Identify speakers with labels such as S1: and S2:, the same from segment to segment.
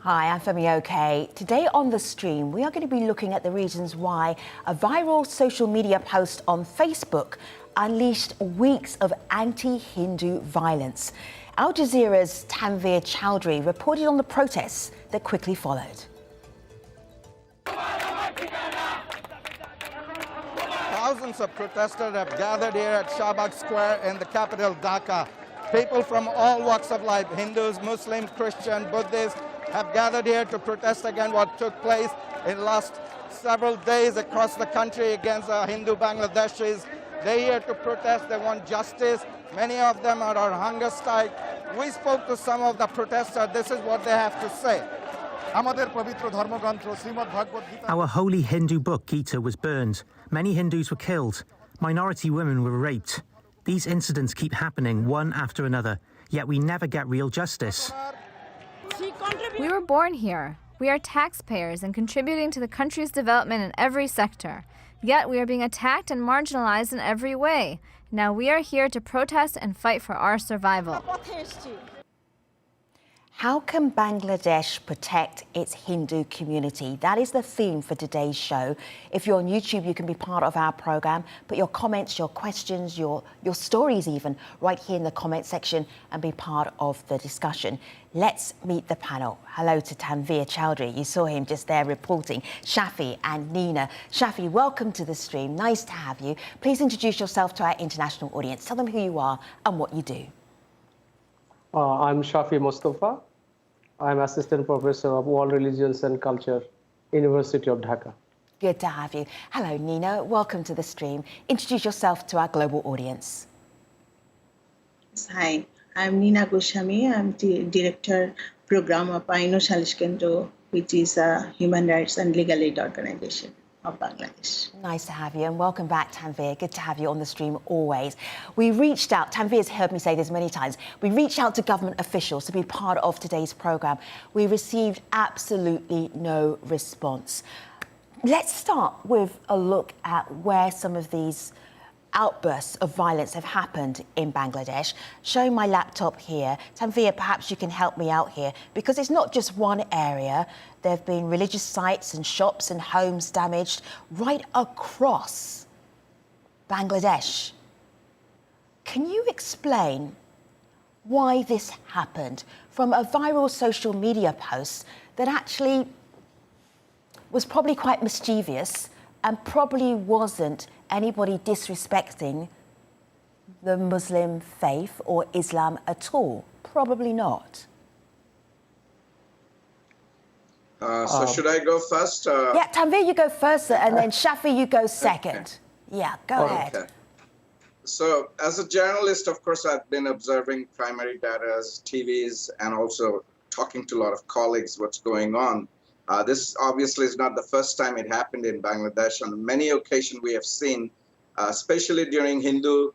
S1: Hi, I'm Femi OK. Today on the stream, we are going to be looking at the reasons why a viral social media post on Facebook unleashed weeks of anti-Hindu violence. Al Jazeera's Tanveer Chowdhury reported on the protests that quickly followed.
S2: Thousands of protesters have gathered here at Shahbag Square in the capital, Dhaka. People from all walks of life, Hindus, Muslims, Christians, Buddhists, have gathered here to protest against what took place in the last several days across the country against Hindu Bangladeshis. They're here to protest. They want justice. Many of them are on hunger strike. We spoke to some of the protesters. This is what they have to say.
S3: Our holy Hindu book, Gita, was burned. Many Hindus were killed. Minority women were raped. These incidents keep happening one after another, yet we never get real justice.
S4: We were born here. We are taxpayers and contributing to the country's development in every sector. Yet we are being attacked and marginalized in every way. Now we are here to protest and fight for our survival.
S1: How can Bangladesh protect its Hindu community? That is the theme for today's show. If you're on YouTube, you can be part of our programme. Put your comments, your questions, your stories even, right here in the comment section and be part of the discussion. Let's meet the panel. Hello to Tanveer Chowdhury. You saw him just there reporting. Shafi and Nina. Shafi, welcome to the stream. Nice to have you. Please introduce yourself to our international audience. Tell them who you are and what you do.
S5: I'm Shafi Mustafa. I'm Assistant Professor of World Religions and Culture, University of Dhaka.
S1: Good to have you. Hello, Nina. Welcome to the stream. Introduce yourself to our global audience.
S6: Hi, I'm Nina Goswami. I'm the Director Program of Aino Salish Kendro, which is a human rights and legal aid organization of Bangladesh.
S1: Nice to have you, and welcome back, Tanveer. Good to have you on the stream always. We reached out, Tanveer's heard me say this many times, we reached out to government officials to be part of today's programme. We received absolutely no response. Let's start with a look at where some of these outbursts of violence have happened in Bangladesh. Showing my laptop here. Tanveer, perhaps you can help me out here, because it's not just one area. There have been religious sites and shops and homes damaged right across Bangladesh. Can you explain why this happened from a viral social media post that actually was probably quite mischievous and probably wasn't anybody disrespecting the Muslim faith or Islam at all? Probably not.
S7: So should I go first?
S1: Yeah, Tanveer, you go first, and then Shafi, you go second. Okay. Yeah, go ahead.
S7: Okay. So as a journalist, of course, I've been observing primary data, TVs, and also talking to a lot of colleagues what's going on. This obviously is not the first time it happened in Bangladesh. On many occasions we have seen, especially during Hindu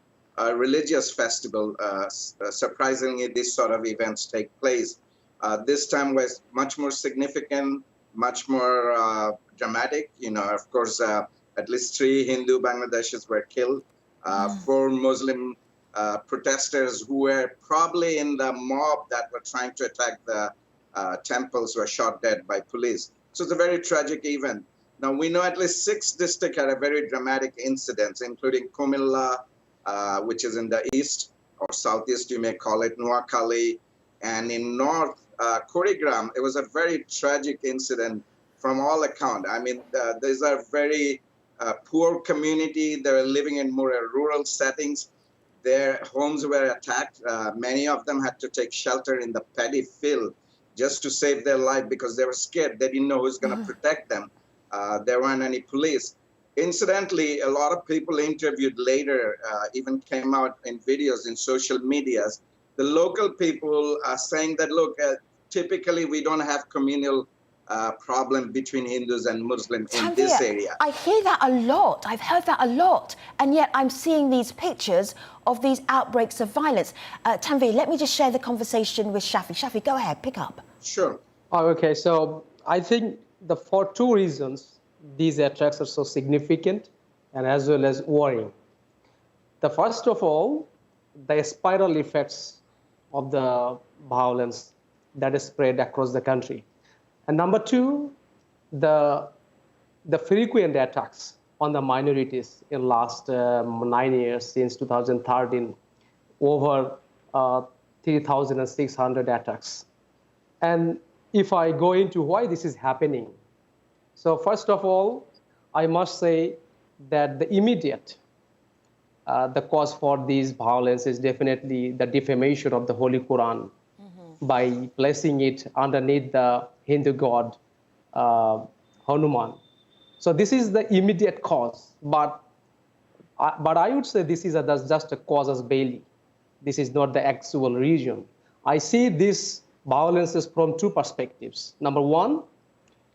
S7: religious festival, surprisingly these sort of events take place. This time was much more significant, much more dramatic. You know, of course, at least 3 Hindu Bangladeshis were killed. 4 Muslim protesters who were probably in the mob that were trying to attack the temples were shot dead by police. So it's a very tragic event. Now, we know at least 6 districts had a very dramatic incidents, including Kumilla, which is in the east or southeast, you may call it, Noakhali, and in north, Kurigram. It was a very tragic incident from all accounts. I mean, these are very poor community. They're living in more rural settings. Their homes were attacked. Many of them had to take shelter in the paddy field just to save their life because they were scared. They didn't know who's going to protect them. There weren't any police. Incidentally, a lot of people interviewed later even came out in videos in social medias. The local people are saying that, look, typically we don't have communal problem between Hindus and Muslims in this area.
S1: I hear that a lot. I've heard that a lot. And yet I'm seeing these pictures of these outbreaks of violence. Tanveer, let me just share the conversation with Shafi. Shafi, go ahead, pick up.
S7: Sure.
S5: Okay, so I think for 2 reasons, these attacks are so significant and as well as worrying. The first of all, the spiral effects of the violence that is spread across the country. And number two, the frequent attacks on the minorities in last 9 years, since 2013, over 3,600 attacks. And if I go into why this is happening, so first of all, I must say that the immediate the cause for this violence is definitely the defamation of the Holy Quran by placing it underneath the Hindu god Hanuman. So this is the immediate cause, but I would say this is just a casus belli. This is not the actual reason. I see this violences from two perspectives. Number one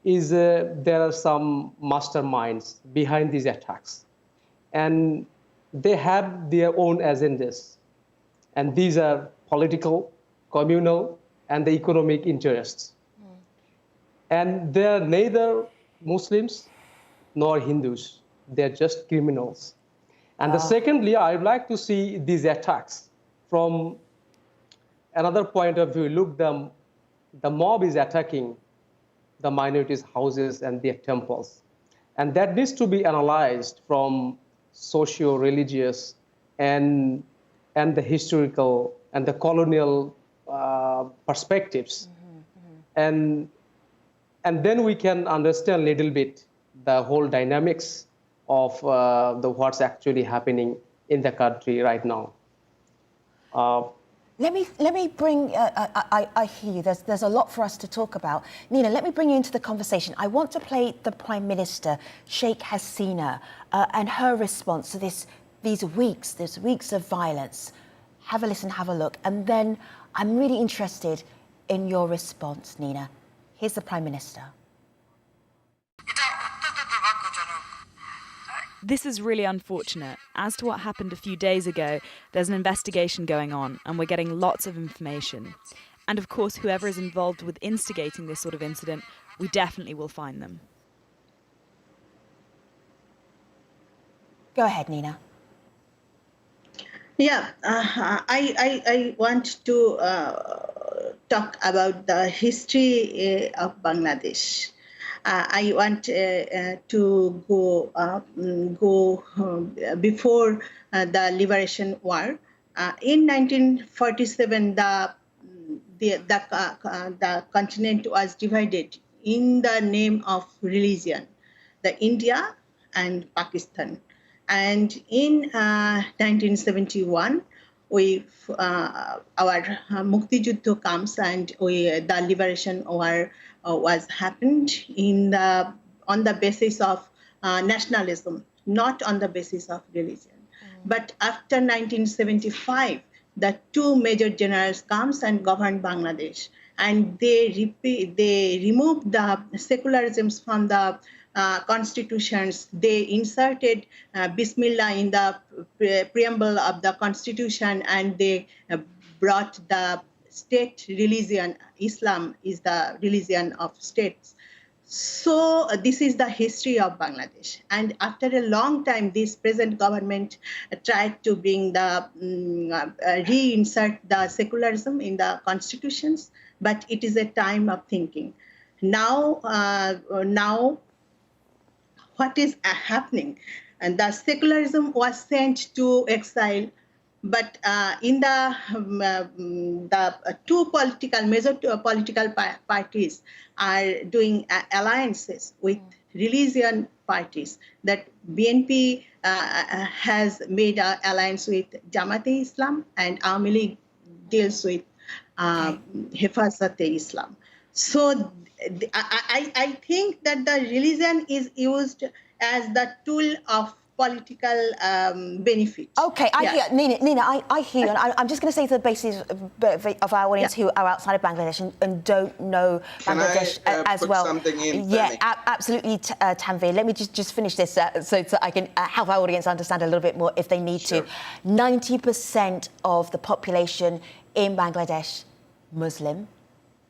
S5: is there are some masterminds behind these attacks, and they have their own agendas, and these are political, communal, and the economic interests. And they are neither Muslims nor Hindus. They're just criminals. And secondly, I would like to see these attacks from another point of view. Look, the mob is attacking the minorities' houses and their temples. And that needs to be analyzed from socio-religious and the historical and the colonial perspectives. And then we can understand a little bit the whole dynamics of what's actually happening in the country right now.
S1: Let me bring, I hear you, there's a lot for us to talk about. Nina, let me bring you into the conversation. I want to play the Prime Minister, Sheikh Hasina, and her response to these weeks of violence. Have a listen, have a look, and then I'm really interested in your response, Nina. Here's the Prime Minister.
S8: This is really unfortunate. As to what happened a few days ago, there's an investigation going on and we're getting lots of information. And of course, whoever is involved with instigating this sort of incident, we definitely will find them.
S1: Go ahead, Nina.
S6: Yeah, I want to talk about the history of Bangladesh. I want to go before the Liberation War. In 1947, the continent was divided in the name of religion, the India and Pakistan. And in 1971, our Mukti Juddho comes, and the Liberation War was happened on the basis of nationalism, not on the basis of religion. But after 1975, the two major generals comes and governed Bangladesh, and they removed the secularisms from the constitutions. They inserted Bismillah in the preamble of the constitution, and they brought the state religion. Islam is the religion of states. So this is the history of Bangladesh. And after a long time, this present government tried to bring the reinsert the secularism in the constitutions, but it is a time of thinking. Now what is happening? And the secularism was sent to exile, but in the major political parties are doing alliances with religion parties. That BNP has made an alliance with Jamaat-e-Islam, and Awami League deals with Hifazat-e-Islam. So I think that the religion is used as the tool of political benefit.
S1: Okay, I hear, Nina, I hear you. And I'm just going to say to the basis of our audience who are outside of Bangladesh and don't know Bangladesh as well.
S7: Something in
S1: absolutely, Tanveer. Let me just finish this so I can help our audience understand a little bit more if they need to. 90% of the population in Bangladesh, Muslim,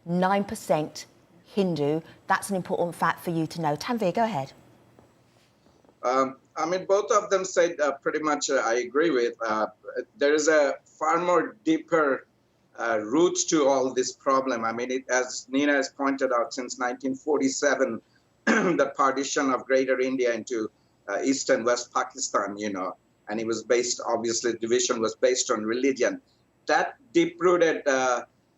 S1: 9% Hindu. That's an important fact for you to know. Tanveer, go ahead.
S7: I mean, both of them said pretty much I agree with. There is a far more deeper roots to all this problem. I mean, as Nina has pointed out, since 1947, the partition of Greater India into East and West Pakistan, and it was based, obviously, division was based on religion. That deep-rooted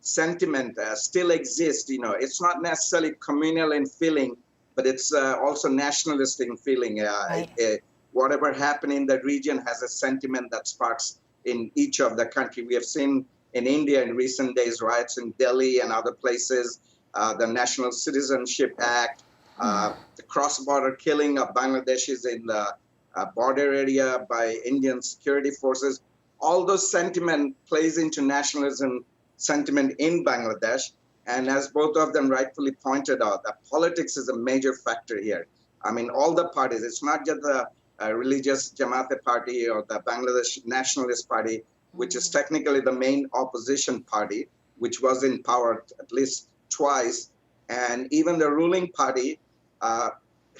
S7: sentiment still exists. It's not necessarily communal in feeling, but it's also nationalist in feeling.
S1: Right.
S7: Whatever happened in the region has a sentiment that sparks in each of the country. We have seen in India in recent days riots in Delhi and other places, the National Citizenship Act, the cross-border killing of Bangladeshis in the border area by Indian security forces. All those sentiment plays into nationalism sentiment in Bangladesh. And as both of them rightfully pointed out, that politics is a major factor here. I mean, all the parties, it's not just the religious Jamaat party or the Bangladesh Nationalist Party, which is technically the main opposition party, which was in power at least twice. And even the ruling party,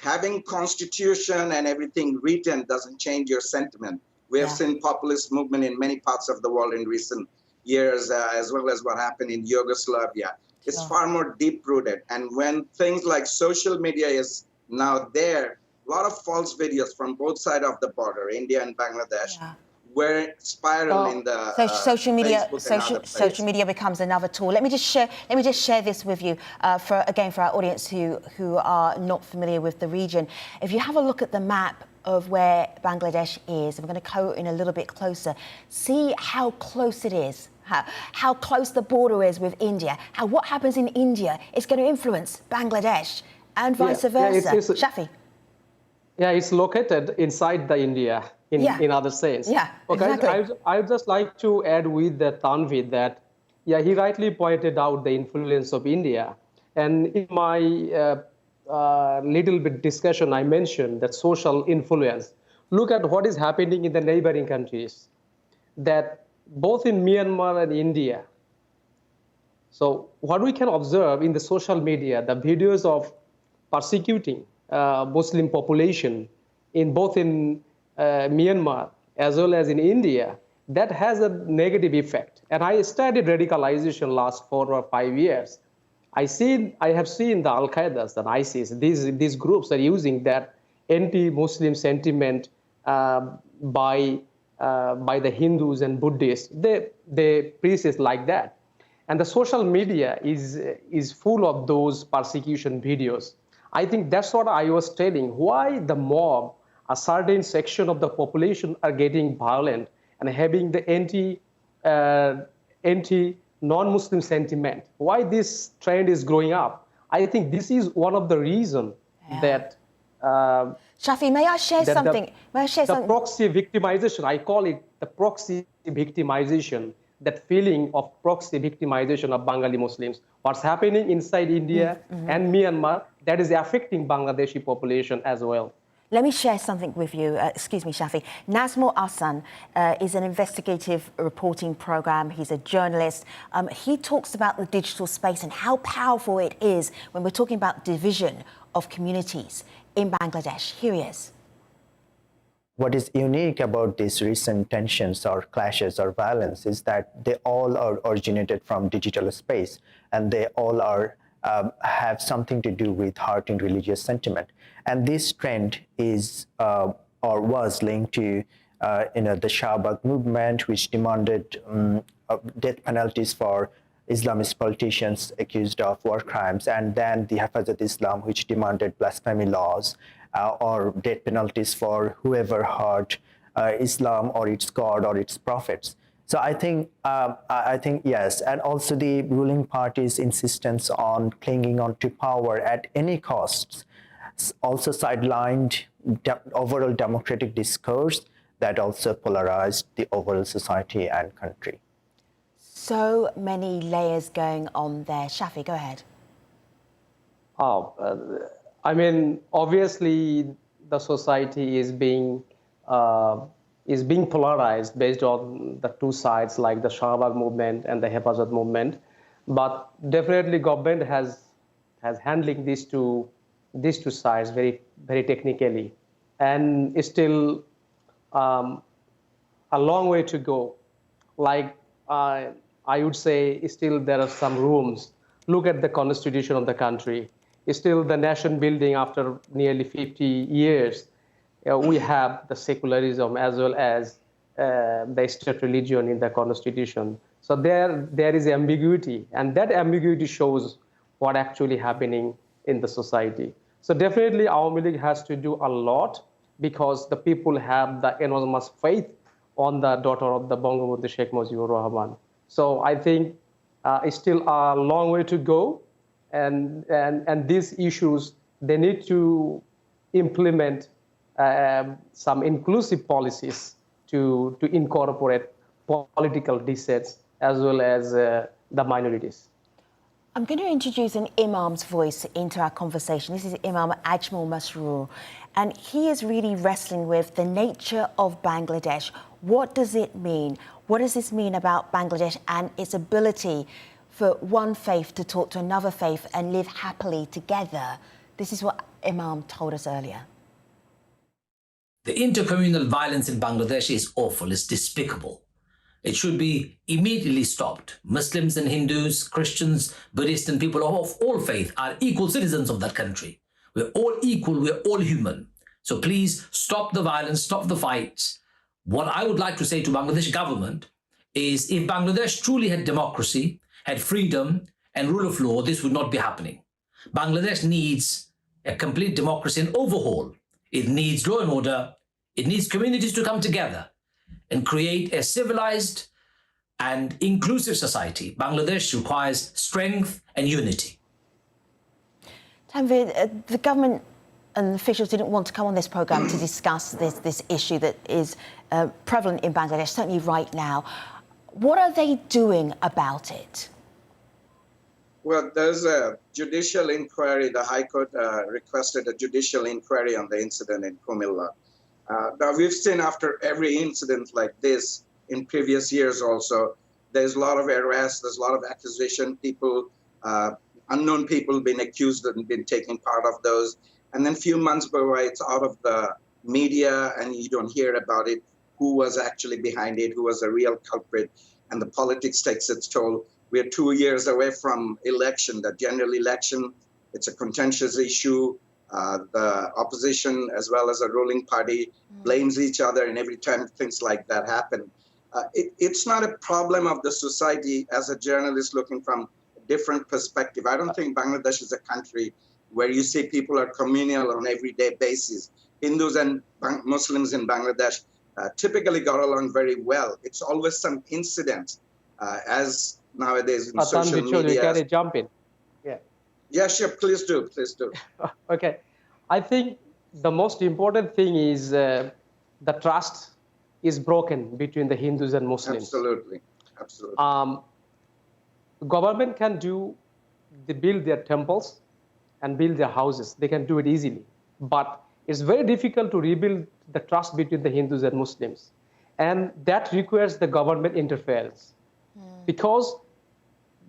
S7: having constitution and everything written doesn't change your sentiment. We have seen populist movement in many parts of the world in recent years, as well as what happened in Yugoslavia. It's far more deep-rooted. And when things like social media is now there, a lot of false videos from both sides of the border, India and Bangladesh, were spiraling the
S1: social media.
S7: Social
S1: media becomes another tool. Let me just share this with you for our audience who are not familiar with the region. If you have a look at the map of where Bangladesh is, I'm going to go in a little bit closer. See how close it is. How close the border is with India. How what happens in India is going to influence Bangladesh and vice versa. Shafi.
S5: Yeah, it's located inside the India in other sense.
S1: Yeah,
S5: okay,
S1: exactly.
S5: I would just like to add with the Tanvi that, he rightly pointed out the influence of India. And in my little bit discussion, I mentioned that social influence. Look at what is happening in the neighboring countries, that both in Myanmar and India. So what we can observe in the social media, the videos of persecuting Muslim population in both in Myanmar as well as in India, that has a negative effect. And I studied radicalization last 4 or 5 years. I have seen the Al-Qaeda and ISIS, these groups are using that anti-Muslim sentiment by the Hindus and Buddhists. They preach it like that. And the social media is full of those persecution videos. I think that's what I was telling, why the mob, a certain section of the population are getting violent and having the anti-non-Muslim sentiment. Why this trend is growing up? I think this is one of the reasons that...
S1: Shafi, may I share something?
S5: The proxy victimization, I call it the proxy victimization, that feeling of proxy victimization of Bengali Muslims. What's happening inside India and Myanmar, that is affecting Bangladeshi population as well.
S1: Let me share something with you. Excuse me, Shafi. Nazmul Ahsan is an investigative reporting program. He's a journalist. He talks about the digital space and how powerful it is when we're talking about division of communities in Bangladesh. Here he is.
S9: What is unique about these recent tensions or clashes or violence is that they all are originated from digital space, and they all are have something to do with heart and religious sentiment. And this trend is or was linked to the Shahbag movement, which demanded death penalties for Islamist politicians accused of war crimes, and then the Hafazat Islam, which demanded blasphemy laws or death penalties for whoever hurt Islam or its God or its prophets. So I think yes, and also the ruling party's insistence on clinging on to power at any cost also sidelined overall democratic discourse that also polarized the overall society and country.
S1: So many layers going on there. Shafi, go ahead.
S5: I mean, obviously, the society is being polarized based on the two sides, like the Shahbag movement and the Hafazat movement. But definitely, government has handling these two sides very, very technically, and it's still a long way to go. Like I would say still there are some rooms. Look at the constitution of the country. Still the nation building after nearly 50 years, we have the secularism as well as the state religion in the constitution. So there is ambiguity, and that ambiguity shows what actually happening in the society. So definitely Awami League has to do a lot because the people have the enormous faith on the daughter of the Bangabandhu Sheikh Mujibur Rahman. So I think it's still a long way to go, and these issues, they need to implement some inclusive policies to incorporate political dissents as well as the minorities.
S1: I'm going to introduce an imam's voice into our conversation. This is Imam Ajmal Masroor, and he is really wrestling with the nature of Bangladesh. What does it mean? What does this mean about Bangladesh and its ability for one faith to talk to another faith and live happily together? This is what Imam told us earlier.
S10: The intercommunal violence in Bangladesh is awful, it's despicable. It should be immediately stopped. Muslims and Hindus, Christians, Buddhists and people of all faith are equal citizens of that country. We're all equal, we're all human. So please stop the violence, stop the fights. What I would like to say to Bangladesh government is if Bangladesh truly had democracy, had freedom and rule of law, this would not be happening. Bangladesh needs a complete democracy and overhaul. It needs law and order. It needs communities to come together and create a civilized and inclusive society. Bangladesh requires strength and unity.
S1: Tanveer, the government and officials didn't want to come on this programme to discuss this issue that is prevalent in Bangladesh, certainly right now. What are they doing about it?
S7: Well, there's a judicial inquiry. The High Court requested a judicial inquiry on the incident in Kumilla. Now, we've seen after every incident like this in previous years also, there's a lot of arrests, there's a lot of accusation, people, unknown people being accused and been taking part of those. And then a few months go by, it's out of the media and you don't hear about it, who was actually behind it, who was the real culprit, and the politics takes its toll. We're 2 years away from election, the general election. It's a contentious issue. The opposition as well as the ruling party blames each other, and every time things like that happen. It's not a problem of the society. As a journalist looking from a different perspective, I don't think Bangladesh is a country where you see people are communal on an everyday basis. Hindus and Muslims in Bangladesh typically got along very well. It's always some incident, as nowadays in social media.
S5: Can I jump in? Yeah.
S7: Yeah, sure. Please do. Please do.
S5: Okay. I think the most important thing is the trust is broken between the Hindus and Muslims.
S7: Absolutely. Absolutely.
S5: Government can build their temples and build their houses. They can do it easily. But it's very difficult to rebuild the trust between the Hindus and Muslims. And that requires the government interference. Because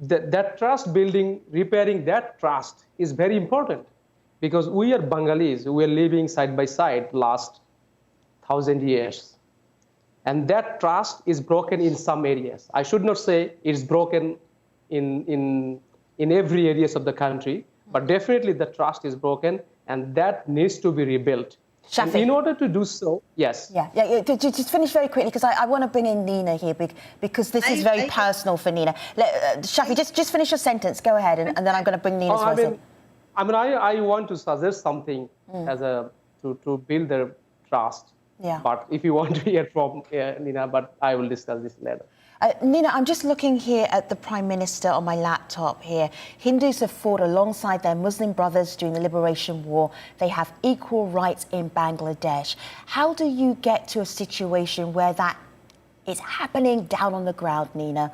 S5: that trust building, repairing that trust is very important. Because we are Bengalis, we are living side by side last 1,000 years. And that trust is broken in some areas. I should not say it's broken in every areas of the country, but definitely the trust is broken and that needs to be rebuilt.
S1: Shafi.
S5: In order to do so, yes.
S1: Yeah. Just finish very quickly because I want to bring in Nina here because this is very personal for Nina. Shafi, just finish your sentence. Go ahead, and then I'm going to bring Nina's voice in.
S5: I want to suggest something to build their trust.
S1: Yeah.
S5: But if you want to hear from Nina, but I will discuss this later.
S1: Nina, I'm just looking here at the Prime Minister on my laptop here. Hindus have fought alongside their Muslim brothers during the Liberation War. They have equal rights in Bangladesh. How do you get to a situation where that is happening down on the ground, Nina?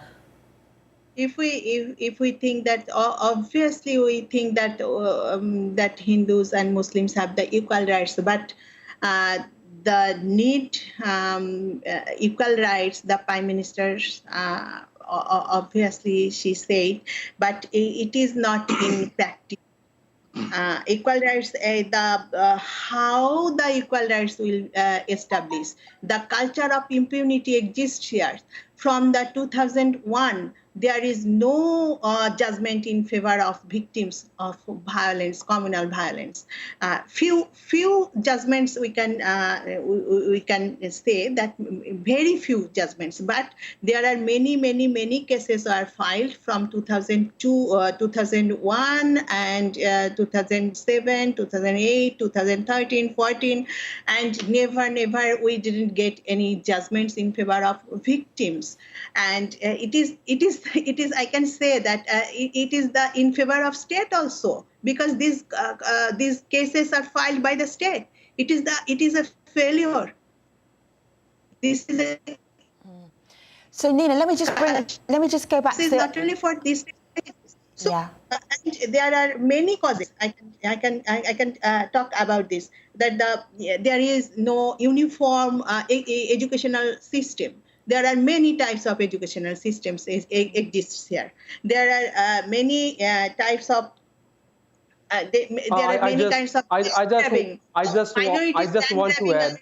S6: If we think that, obviously we think that that Hindus and Muslims have the equal rights, but the need equal rights, the Prime Minister obviously she said, but it is not in practice. Equal rights, how the equal rights will establish. The culture of impunity exists here. from the 2001, there is no judgment in favor of victims of violence, communal violence. Few judgments we can say that, very few judgments, but there are many cases are filed from 2002, 2001, and 2007, 2008, 2013, 14, and never we didn't get any judgments in favor of victims. And it is I can say that it is in favor of state also, because these cases are filed by the state. It is a failure. This is a
S1: So Nina, let me just go back
S6: this
S1: to
S6: is not only for this. So,
S1: yeah.
S6: And there are many causes. I can talk about this. That there is no uniform educational system. There are many types of educational systems exists here. There are many types of. There are many kinds of.
S5: I just want to add.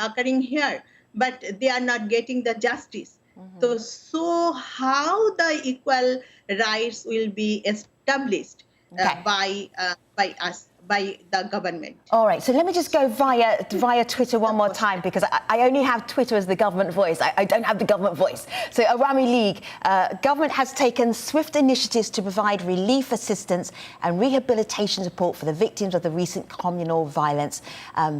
S6: Occurring here, but they are not getting the justice. So how the equal rights will be established by us, by the government?
S1: All right, so let me just go via Twitter one more time, because I only have Twitter as the government voice. I don't have the government voice. So Awami League, government has taken swift initiatives to provide relief assistance and rehabilitation support for the victims of the recent communal violence.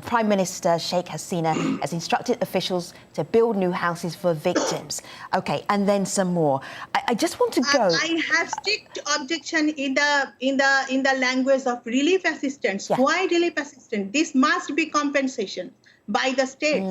S1: Prime Minister Sheikh Hasina has instructed officials to build new houses for victims. Okay, and then some more. I just want to go.
S6: I have strict objection in the language of relief assistance. Yeah. Why relief assistance? This must be compensation by the state.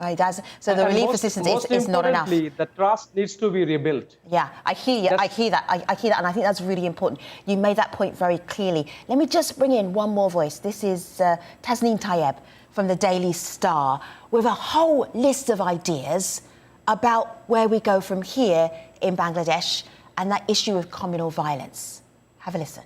S1: Right, so the relief assistance is not enough.
S5: The trust needs to be rebuilt.
S1: Yeah, I hear you. I hear that, and I think that's really important. You made that point very clearly. Let me just bring in one more voice. This is Tasneem Tayyeb from the Daily Star, with a whole list of ideas about where we go from here in Bangladesh and that issue of communal violence. Have a listen.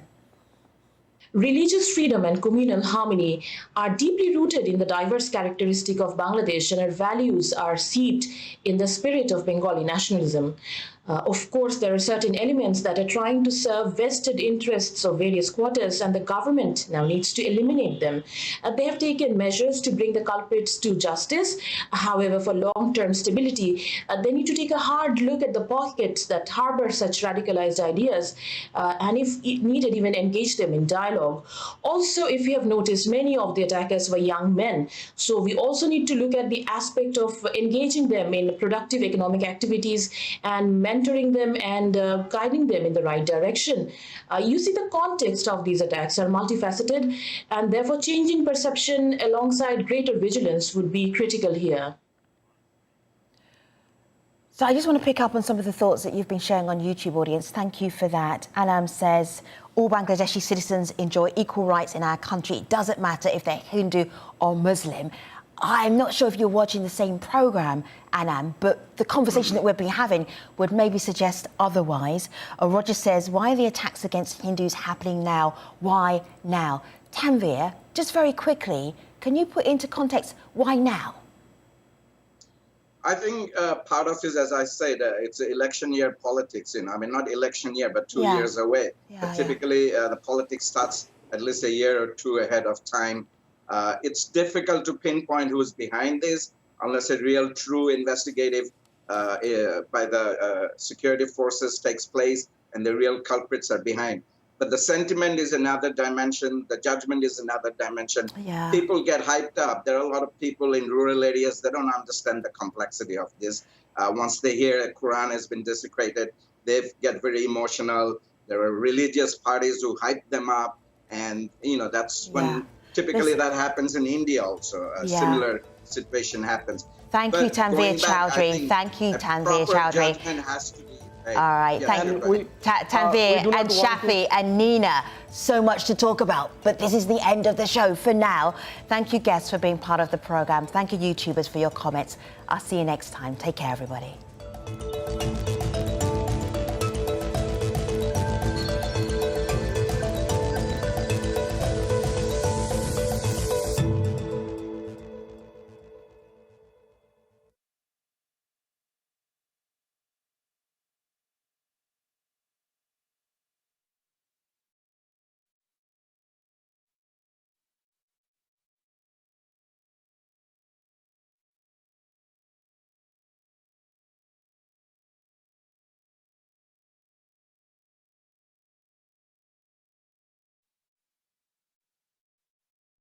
S11: Religious freedom and communal harmony are deeply rooted in the diverse characteristic of Bangladesh, and our values are seeped in the spirit of Bengali nationalism. Of course, there are certain elements that are trying to serve vested interests of various quarters, and the government now needs to eliminate them. They have taken measures to bring the culprits to justice. However, for long-term stability, they need to take a hard look at the pockets that harbor such radicalized ideas, and if needed, even engage them in dialogue. Also, if you have noticed, many of the attackers were young men. So we also need to look at the aspect of engaging them in productive economic activities and mentoring them and guiding them in the right direction. You see, the context of these attacks are multifaceted, and therefore changing perception alongside greater vigilance would be critical here.
S1: So I just want to pick up on some of the thoughts that you've been sharing on YouTube, audience. Thank you for that. Alam says, all Bangladeshi citizens enjoy equal rights in our country. It doesn't matter if they're Hindu or Muslim. I'm not sure if you're watching the same programme, Anam, but the conversation that we've been having would maybe suggest otherwise. Roger says, why are the attacks against Hindus happening now? Why now? Tanveer, just very quickly, can you put into context why now?
S7: I think part of it, as I said, it's election year politics. I mean, not election year, but 2 years away. But typically, the politics starts at least a year or two ahead of time. It's difficult to pinpoint who's behind this unless a real, true investigative by the security forces takes place and the real culprits are behind. But the sentiment is another dimension. The judgment is another dimension. Yeah. People get hyped up. There are a lot of people in rural areas that don't understand the complexity of this. Once they hear a Quran has been desecrated, they get very emotional. There are religious parties who hype them up. And, that's when typically that happens in India also. A similar situation happens.
S1: Thank you, Tanveer Chowdhury. Thank you, Tanveer Chowdhury.
S7: Judgment has to be.
S1: All right, thank you, Tanveer and Shafi and Nina. So much to talk about, but this is the end of the show for now. Thank you, guests, for being part of the programme. Thank you, YouTubers, for your comments. I'll see you next time. Take care, everybody.